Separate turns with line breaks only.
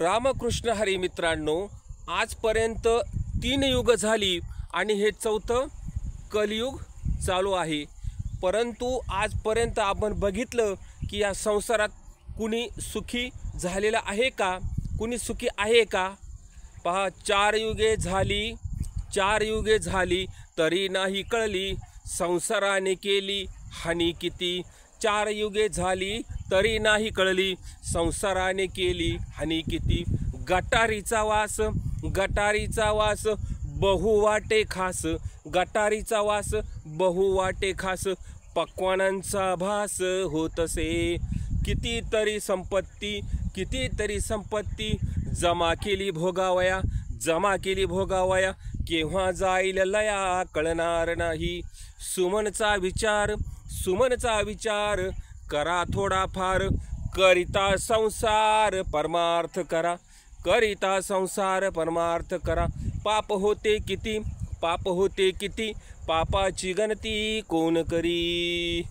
रामकृष्ण हरी मित्रांनो, आजपर्यंत 3 युग झाली आणि हे चौथं कलियुग चालू आहे। परंतु आजपर्यंत आपण बघितलं की या संसारात कुणी सुखी झालेला आहे का? कुणी सुखी आहे का? पहा, 4 युगे झाली तरी नाही कळली, संसाराने केली हानी किती। 4 युगे झाली तरी नाही कळली, संसाराने केली हानी किती। गटारीचा वास बहु वाटे खास, गटारीचा वास बहु वाटे खास, पक्वानांचा भास होतसे। कितीतरी संपत्ती जमा केली भोगावया, केव्हा जाईल लया कळणार नाही। सुमनचा विचार करा थोडाफार, करिता संसार परमार्थ करा। पाप होते किती, पापाची गणती कोण करी।